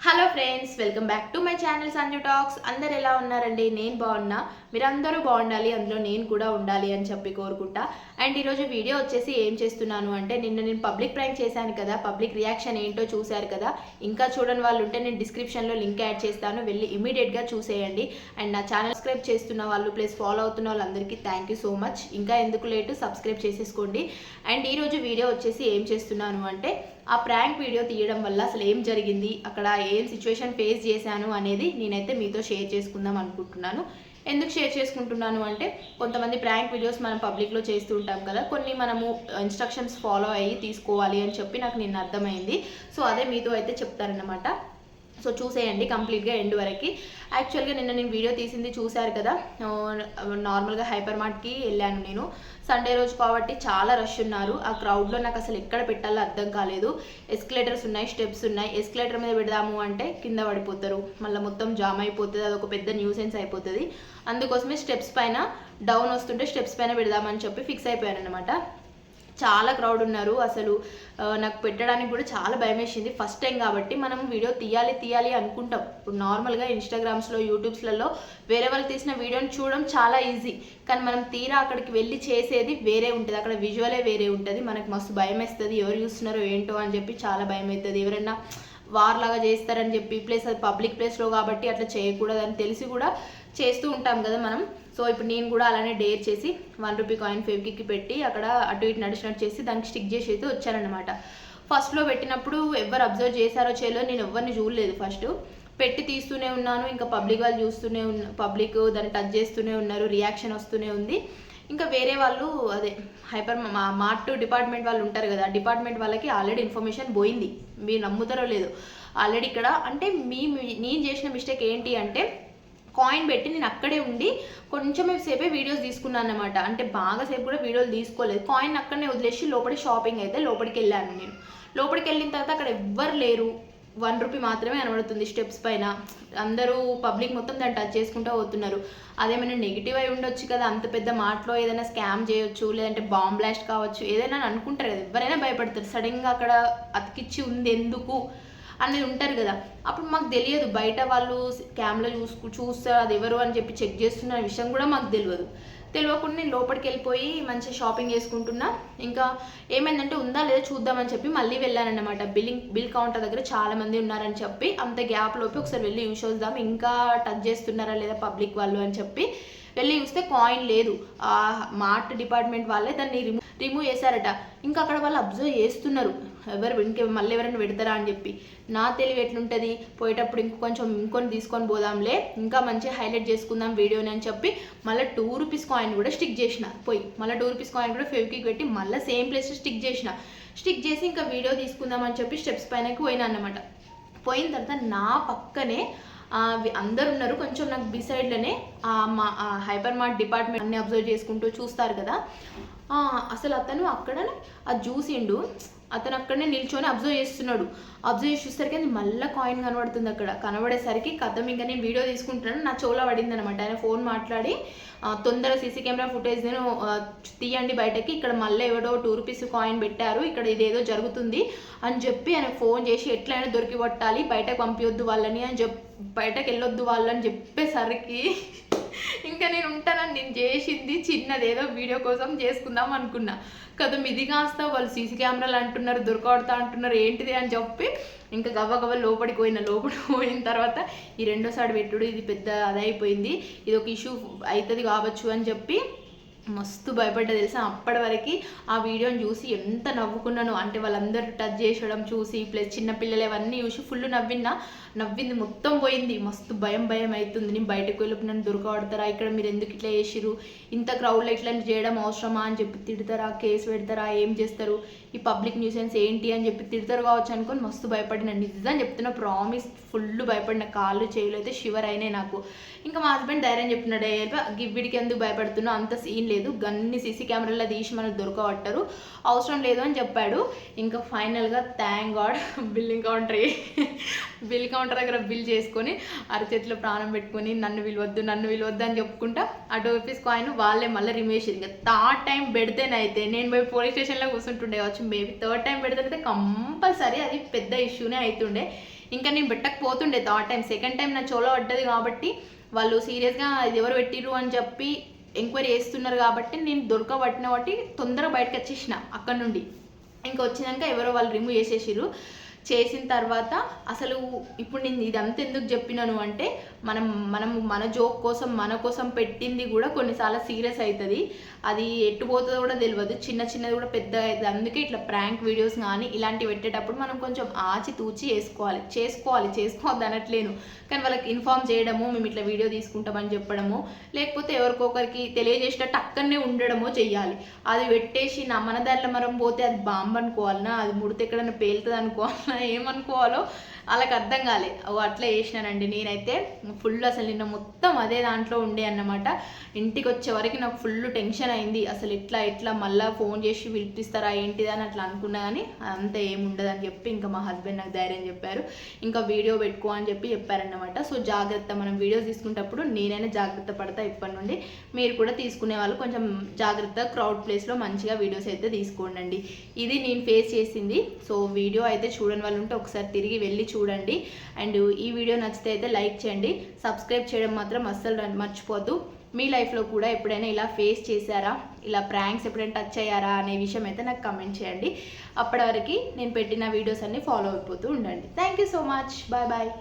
Hello friends, welcome back to my channel Sanju talks. అందరు ఎలా ఉన్నారండి? నేను బాగున్నా, మీరందరూ బాగుండాలి, అందులో నేను కూడా ఉండాలి అని చెప్పి కోరుకుంటా. అండ్ ఈరోజు వీడియో వచ్చేసి ఏం చేస్తున్నాను అంటే, నేను పబ్లిక్ ప్రాంక్ చేశాను కదా, పబ్లిక్ రియాక్షన్ ఏంటో చూశారు కదా. ఇంకా చూడని వాళ్ళు ఉంటే నేను డిస్క్రిప్షన్లో లింక్ యాడ్ చేస్తాను, వెళ్ళి ఇమీడియట్గా చూసేయండి. అండ్ నా ఛానల్ సబ్స్క్రైబ్ చేస్తున్న వాళ్ళు ప్లస్ ఫాలో అవుతున్న వాళ్ళందరికీ థ్యాంక్ యూ సో మచ్. ఇంకా ఎందుకు లేటు, సబ్స్క్రైబ్ చేసేసుకోండి. అండ్ ఈరోజు వీడియో వచ్చేసి ఏం చేస్తున్నాను అంటే, ఆ ప్రాంక్ వీడియో తీయడం వల్ల అసలు ఏం జరిగింది, అక్కడ ఏం సిచ్యువేషన్ ఫేస్ చేశాను అనేది నేనైతే మీతో షేర్ చేసుకుందాం అనుకుంటున్నాను. ఎందుకు షేర్ చేసుకుంటున్నాను అంటే, కొంతమంది ప్రాంక్ వీడియోస్ మనం పబ్లిక్లో చేస్తూ ఉంటాం కదా, కొన్ని మనము ఇన్స్ట్రక్షన్స్ ఫాలో అయ్యి తీసుకోవాలి అని చెప్పి నాకు నిన్న అర్థమైంది. సో అదే మీతో అయితే చెప్తారన్నమాట. సో చూసేయండి కంప్లీట్గా ఎండ్ వరకు. యాక్చువల్గా నిన్న నేను వీడియో తీసింది చూశారు కదా, నార్మల్గా హైపర్ మార్ట్కి వెళ్ళాను నేను. సండే రోజు కాబట్టి చాలా రష్ ఉన్నారు. ఆ క్రౌడ్లో నాకు అసలు ఎక్కడ పెట్టాలో అర్థం కాలేదు. ఎస్కలేటర్స్ ఉన్నాయి, స్టెప్స్ ఉన్నాయి. ఎస్కలేటర్ మీద పెడదాము అంటే కింద పడిపోతారు, మళ్ళీ మొత్తం జామ్ అయిపోతుంది, అదొక పెద్ద న్యూసెన్స్ అయిపోతుంది. అందుకోసమే స్టెప్స్ పైన డౌన్ వస్తుంటే స్టెప్స్ పైన పెడదామని చెప్పి ఫిక్స్ అయిపోయాను అనమాట. చాలా క్రౌడ్ ఉన్నారు. అసలు నాకు పెట్టడానికి కూడా చాలా భయం వేసింది. ఫస్ట్ టైం కాబట్టి మనం వీడియో తీయాలి అనుకుంటాం. ఇప్పుడు నార్మల్గా ఇన్స్టాగ్రామ్స్లో, యూట్యూబ్స్లలో వేరే వాళ్ళు తీసిన వీడియోని చూడడం చాలా ఈజీ, కానీ మనం తీరా అక్కడికి వెళ్ళి చేసేది వేరే ఉంటుంది. అక్కడ విజువలే వేరే ఉంటుంది. మనకు మస్తు భయం వేస్తుంది, ఎవరు చూస్తున్నారో ఏంటో అని చెప్పి చాలా భయం అవుతుంది. ఎవరైనా వార్ లాగా చేస్తారని చెప్పి, ప్లేస్ అది పబ్లిక్ ప్లేస్లో కాబట్టి అట్లా చేయకూడదని తెలిసి కూడా చేస్తూ ఉంటాం కదా మనం. సో ఇప్పుడు నేను కూడా అలానే డేర్ చేసి 1 రూపీ కాయిన్ ఫెవిక్విక్ పెట్టి అక్కడ అటు ఇటు నడిచినట్టు చేసి దానికి స్టిక్ చేసి అయితే వచ్చానమాట. ఫస్ట్లో పెట్టినప్పుడు ఎవరు అబ్జర్వ్ చేశారో చేయలో నేను ఎవరిని చూడలేదు. ఫస్ట్ పెట్టి తీస్తూనే ఉన్నాను, ఇంకా పబ్లిక్ వాళ్ళు చూస్తూనే పబ్లిక్ దాన్ని టచ్ చేస్తూనే ఉన్నారు, రియాక్షన్ వస్తూనే ఉంది. ఇంకా వేరే వాళ్ళు అదే హైపర్ మార్ట్ డిపార్ట్మెంట్ వాళ్ళు ఉంటారు కదా, డిపార్ట్మెంట్ వాళ్ళకి ఆల్రెడీ ఇన్ఫర్మేషన్ పోయింది. మీరు నమ్ముతారో లేదు, ఆల్రెడీ ఇక్కడ అంటే నేను చేసిన మిస్టేక్ ఏంటి అంటే, కాయిన్ పెట్టి నేను అక్కడే ఉండి కొంచెం సేపే వీడియోస్ తీసుకున్నాను అనమాట. అంటే బాగా సేపు కూడా వీడియోలు తీసుకోలేదు. కాయిన్ అక్కడనే వదిలేసి లోపలి షాపింగ్ అయితే లోపలికి వెళ్ళాను నేను. లోపలికి వెళ్ళిన తర్వాత అక్కడ ఎవ్వరు లేరు, 1 రూపీ మాత్రమే కనబడుతుంది స్టెప్స్ పైన. అందరూ పబ్లిక్ మొత్తం దాన్ని టచ్ చేసుకుంటూ పోతున్నారు. అదేమైనా నెగిటివ్ అయి ఉండొచ్చు కదా, అంత పెద్ద మాటలో ఏదైనా స్కామ్ చేయొచ్చు, లేదంటే బాంబ్ బ్లాస్ట్ కావచ్చు, ఏదైనా అనుకుంటారు కదా, ఎవరైనా భయపడతారు. సడన్గా అక్కడ అతికిచ్చి ఉంది ఎందుకు అనేది ఉంటారు కదా. అప్పుడు మాకు తెలియదు, బయట వాళ్ళు క్యామ్లో చూస్తారు అది ఎవరు అని చెప్పి చెక్ చేస్తున్న విషయం కూడా మాకు తెలియకుండా నేను లోపలికి వెళ్ళిపోయి మంచిగా షాపింగ్ చేసుకుంటున్నా. ఇంకా ఏమైందంటే ఉందా లేదా చూద్దామని చెప్పి మళ్ళీ వెళ్ళానన్నమాట. బిల్ కౌంటర్ దగ్గర చాలా మంది ఉన్నారని చెప్పి అంత గ్యాప్ లోపి ఒకసారి వెళ్ళి చూద్దాం ఇంకా టచ్ చేస్తున్నారా లేదా పబ్లిక్ వాళ్ళు అని చెప్పి వెళ్ళి చూస్తే కాయిన్ లేదు. ఆ మార్ట్ డిపార్ట్మెంట్ వాళ్ళే దాన్ని రిమూవ్ చేశారట. ఇంకా అక్కడ వాళ్ళు అబ్జర్వ్ చేస్తున్నారు, మళ్ళీ ఎవరైనా పెడతారా అని చెప్పి. నా తెలివి ఎట్లుంటుంది, పోయేటప్పుడు ఇంకొని తీసుకొని పోదాంలే, ఇంకా మంచిగా హైలైట్ చేసుకుందాం వీడియోని అని చెప్పి మళ్ళీ 2 రూపీస్ కాయిన్ కూడా స్టిక్ చేసిన. మళ్ళీ 2 రూపీస్ కాయిన్ కూడా ఫెవిక్విక్ పెట్టి మళ్ళీ సేమ్ ప్లేస్ స్టిక్ చేసి ఇంకా వీడియో తీసుకుందామని చెప్పి స్టెప్స్ పైనకి పోయినా అన్నమాట. పోయిన తర్వాత నా పక్కనే అందరు ఉన్నారు, కొంచెం నాకు బిసైడ్లోనే హైపర్ మార్ట్ డిపార్ట్మెంట్ అన్ని అబ్జర్వ్ చేసుకుంటూ చూస్తారు కదా. అసలు అతను అక్కడ అది చూసిండు, అతను అక్కడనే నిల్చొని అబ్జర్వ్ చేస్తున్నాడు. అబ్జర్వ్ చేసి చూసరికి అది మళ్ళీ కాయిన్ కనబడుతుంది. అక్కడ కనబడేసరికి కథం ఇంకా నేను వీడియో తీసుకుంటున్నాను, నా చెవులో పడింది అనమాట. ఆయన ఫోన్ మాట్లాడి తొందర సీసీ కెమెరా ఫుటేజ్ నేను తీయండి బయటకి, ఇక్కడ మళ్ళీ ఎవడో 2 రూపీస్ కాయిన్ పెట్టారు, ఇక్కడ ఇదేదో జరుగుతుంది అని చెప్పి ఆయన ఫోన్ చేసి ఎట్లయినా దొరికి కొట్టాలి, బయటకు పంపించొద్దు వాళ్ళని అని బయటకు వెళ్ళొద్దు వాళ్ళని చెప్పేసరికి ఇంకా నేను ఉంటానని నేను చేసింది చిన్నదేదో వీడియో కోసం చేసుకుందాం అనుకున్నా కదా. ఇది కాస్త వాళ్ళు సీసీ కెమెరాలు అంటున్నారు, దొరకబడతా అంటున్నారు, ఏంటిది అని చెప్పి ఇంకా గవ్వ లోపలికి పోయిన తర్వాత ఈ రెండోసారి పెట్టుడు ఇది పెద్ద అదైపోయింది, ఇది ఒక ఇష్యూ అవుతుంది కావచ్చు అని చెప్పి మస్తు భయపడ్డా తెలుసా. అప్పటి వరకు ఆ వీడియోని చూసి ఎంత నవ్వుకున్నాను అంటే, వాళ్ళందరూ టచ్ చేసడం చూసి ప్లస్ చిన్నపిల్లలు అవన్నీ చూసి ఫుల్ నవ్వింది మొత్తం పోయింది. మస్తు భయం అవుతుంది. నేను బయటకు వెళ్ళి నన్ను దొరకబడతారా, ఇక్కడ మీరు ఎందుకు ఇట్లా చేసిరు, ఇంత క్రౌడ్లో ఇట్లా చేయడం అవసరమా అని చెప్పి తిడతారా, కేసు పెడతారా, ఏం చేస్తారు, ఈ పబ్లిక్ న్యూసెన్స్ ఏంటి అని చెప్పి తిడతారు కావచ్చు అనుకొని మస్తు భయపడిన. నిజం చెప్తున్నా, ప్రామిస్ ఫుల్ భయపడిన. కాళ్ళు చేతులు అయితే షివర్ అయినాయి నాకు. ఇంకా మా హస్బెండ్ ధైర్యం చెప్తున్నాడు, వీడికి ఎందుకు భయపడుతున్నా, అంత సీన్ లేదు, లేదు, గన్ని సీసీ కెమెరాలో తీసి మనకు దొరకబట్టరు, అవసరం లేదు అని చెప్పాడు. ఇంకా ఫైనల్గా థ్యాంక్ గాడ్ బిల్ కౌంటర్ దగ్గర బిల్ చేసుకొని అరచేతిలో ప్రాణం పెట్టుకొని నన్ను విలువద్దు అని చెప్పుకుంటా ఆ 2 రూపీస్ కాయిన్ వాళ్ళే మళ్ళీ రిమేష్. ఇంకా థర్డ్ టైం పెడితేనైతే నేను పోయి పోలీస్ స్టేషన్లో కూర్చుంటుండే కావచ్చు, మేబీ థర్డ్ టైం పెడితేనైతే కంపల్సరీ అది పెద్ద ఇష్యూనే అవుతుండే. ఇంకా నేను పెట్టకపోతుండే థర్డ్ టైం. సెకండ్ టైం నా చోలో పడ్డది కాబట్టి వాళ్ళు సీరియస్గా ఇది ఎవరు పెట్టిరు అని చెప్పి ఎంక్వైరీ చేస్తున్నారు కాబట్టి నేను దొరకబట్టిన వాటి తొందరగా బయటకు వచ్చేసిన అక్కడ నుండి. ఇంకా వచ్చినాక ఎవరో వాళ్ళు రిమూవ్ చేసిన తర్వాత అసలు ఇప్పుడు నేను ఇదంతా ఎందుకు చెప్పినాను అంటే మన జోక్ కోసం మన కోసం పెట్టింది కూడా కొన్నిసార్లు సీరియస్ అవుతుంది, అది ఎట్టుపోతుందో కూడా తెలియదు, చిన్నది కూడా పెద్ద అవుతుంది. అందుకే ఇట్లా ప్రాంక్ వీడియోస్ కానీ ఇలాంటివి పెట్టేటప్పుడు మనం కొంచెం ఆచితూచి చేసుకోవద్దు అనట్లేను, కానీ వాళ్ళకి ఇన్ఫార్మ్ చేయడము, మేము ఇట్లా వీడియో తీసుకుంటామని చెప్పడము, లేకపోతే ఎవరికొకరికి తెలియజేసేటట్టు అక్కడనే ఉండడమో చెయ్యాలి. అది పెట్టేసి మన దాంట్లో మనం పోతే అది బాంబు అనుకోవాలన్నా, అది ముడితే ఎక్కడన్నా పేలుతుంది అనుకోవాలన్నా, ఏమనుకోవాలో వాళ్ళకి అర్థం కాలే. అట్లా చేసినానండి నేనైతే. ఫుల్ అసలు నిన్న మొత్తం అదే దాంట్లో ఉండే అన్నమాట. ఇంటికి వచ్చే వరకు నాకు ఫుల్ టెన్షన్ అయింది, అసలు ఎట్లా మళ్ళీ ఫోన్ చేసి పిలిపిస్తారా ఏంటిది అని అట్లా అనుకున్నా, కానీ అంతా ఏముండదు అని చెప్పి ఇంకా మా హస్బెండ్ నాకు ధైర్యం చెప్పారు. ఇంకా వీడియో పెట్టుకో అని చెప్పారన్నమాట. సో జాగ్రత్త, మనం వీడియోస్ తీసుకునేటప్పుడు నేనైనా జాగ్రత్త పడతా ఇప్పటి నుండి, మీరు కూడా తీసుకునే వాళ్ళు కొంచెం జాగ్రత్తగా క్రౌడ్ ప్లేస్లో మంచిగా వీడియోస్ అయితే తీసుకోండి. ఇది నేను ఫేస్ చేసింది. సో వీడియో అయితే చూడని వాళ్ళు ఉంటే ఒకసారి తిరిగి వెళ్ళి చూడండి. అండ్ ఈ వీడియో నచ్చితే అయితే లైక్ చేయండి, సబ్స్క్రైబ్ చేయడం మాత్రం అస్సలు మర్చిపోద్దు. మీ లైఫ్లో కూడా ఎప్పుడైనా ఇలా ఫేస్ చేశారా, ఇలా ప్రాంక్స్ ఎప్పుడైనా టచ్ అయ్యారా అనే విషయం అయితే నాకు కమెంట్ చేయండి. అప్పటి వరకు నేను పెట్టిన వీడియోస్ అన్ని ఫాలో అయిపోతూ ఉండండి. Thank you so much, bye bye.